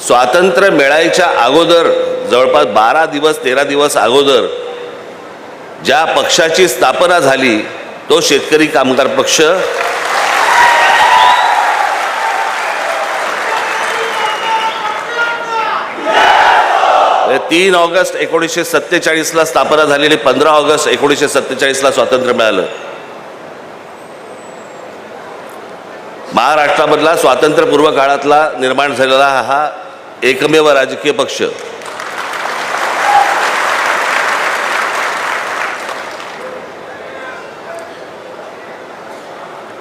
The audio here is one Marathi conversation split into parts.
स्वातंत्र्य मिळायच्या अगोदर जवळपास 12 दिवस 13 दिवस अगोदर ज्या पक्षाची स्थापना झाली तो शेतकरी कामगार पक्ष 3 ऑगस्ट 1947 ला स्थापना झालेली 15 ऑगस्ट 1947 ला स्वातंत्र्य मिळालं. महाराष्ट्रामधला स्वातंत्र्यपूर्व काळातला निर्माण झालेला हा एकमेव राजकीय पक्ष.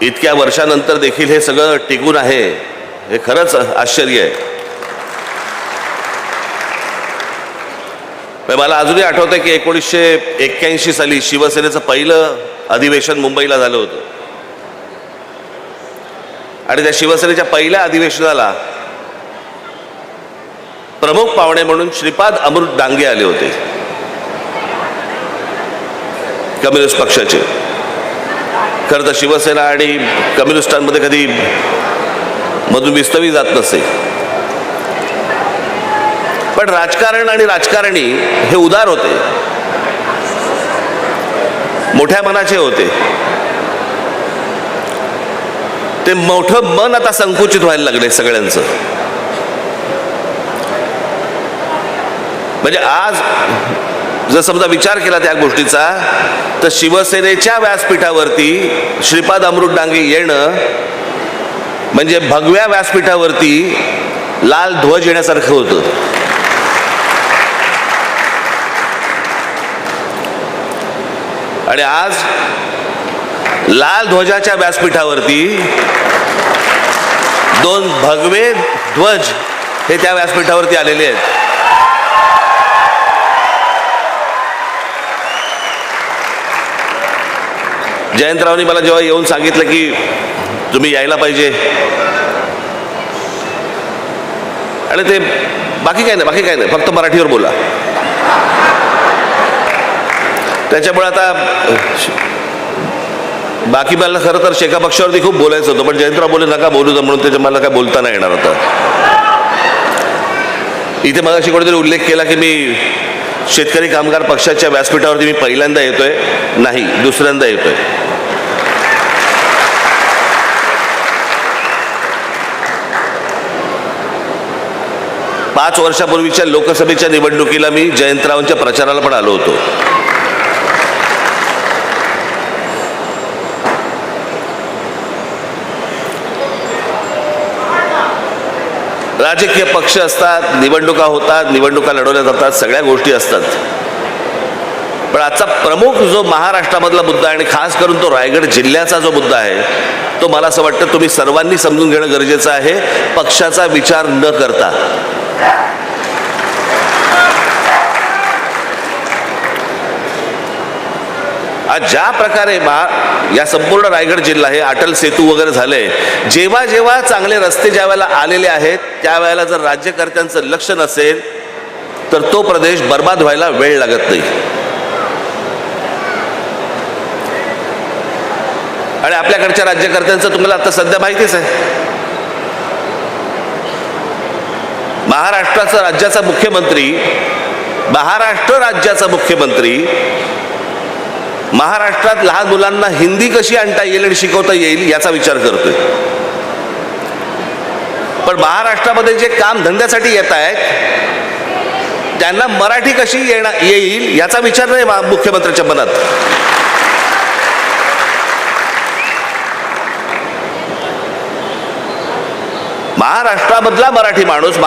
इतक्या वर्षानंतर देखील हे सगळं टिकून आहे, हे खरंच आश्चर्य आहे. मला अजूनही आठवतं की 1981 साली शिवसेनेचं पहिलं अधिवेशन मुंबईला झालं होतं आणि त्या शिवसेनेच्या पहिल्या अधिवेशनाला प्रमुख पाहुणे म्हणून श्रीपाद अमृत डांगे आले होते, कम्युनिस्ट पक्षाचे. खरं तर शिवसेना आणि कम्युनिस्टांमध्ये कधी मधून विस्तवी जात नसे, पण राजकारण आणि राजकारणी हे उदार होते, मोठ्या मनाचे होते. ते मोठं मन आता संकुचित व्हायला लागले सगळ्यांचं. म्हणजे आज जर समजा विचार केला त्या गोष्टीचा तर शिवसेनेच्या व्यासपीठावरती श्रीपाद अमृत डांगे येणं म्हणजे भगव्या व्यासपीठावरती लाल ध्वज येण्यासारखं होतं. आणि आज लाल ध्वजाच्या व्यासपीठावरती 2 भगवे ध्वज हे त्या व्यासपीठावरती आलेले आहेत. जयंतरावांनी मला जेव्हा येऊन सांगितलं की तुम्ही यायला पाहिजे, आणि ते बाकी काय नाही फक्त मराठीवर बोला. त्याच्यामुळे आता बाकी मला खरं तर शेका पक्षावरती खूप बोलायचं होतं, पण जयंतराव बोलले नका बोलू तर, म्हणून त्याच्या मला काय बोलता नाही येणार होतं. इथे मगाशी कोणीतरी उल्लेख केला की मी शेतकरी कामगार पक्षाच्या व्यासपीठावरती मी पहिल्यांदा येतोय. नाही, दुसऱ्यांदा येतोय. पाच वर्षापूर्वीच्या लोकसभेच्या निवडणुकीला मी जयंतरावांच्या प्रचाराला पण आलो होतो. राजकीय पक्ष असतात, निवडणुका होतात, निवडणुका लढवल्या जातात, सगळ्या गोष्टी असतात. पण आजचा प्रमुख जो महाराष्ट्रामधला मुद्दा आणि खास करून तो रायगड जिल्ह्याचा जो मुद्दा आहे तो मला असं वाटतं तुम्ही सर्वांनी समजून घेणं गरजेचं आहे, पक्षाचा विचार न करता. आज ज्या प्रकारे या संपूर्ण रायगड जिल्हा हे अटल सेतू वगैरे झाले, जेव्हा जेव्हा चांगले रस्ते ज्या वेळेला आलेले आहेत त्यावेळेला जर राज्यकर्त्यांचं लक्ष नसेल तर तो प्रदेश बर्बाद व्हायला वेळ लागत नाही. आणि आपल्याकडच्या राज्यकर्त्यांचं तुम्हाला आता सध्या माहितीच आहे. महाराष्ट्र राज्याचा मुख्यमंत्री महाराष्ट्रात लहान मुलांना हिंदी कशी आणता येईल आणि शिकवता येईल याचा विचार करतोय. पण महाराष्ट्रामध्ये जे काम धंद्यासाठी येत आहेत त्यांना मराठी कशी येईल याचा विचार नाही मुख्यमंत्र्यांच्या मनात. महाराष्ट्रामधला मराठी माणूस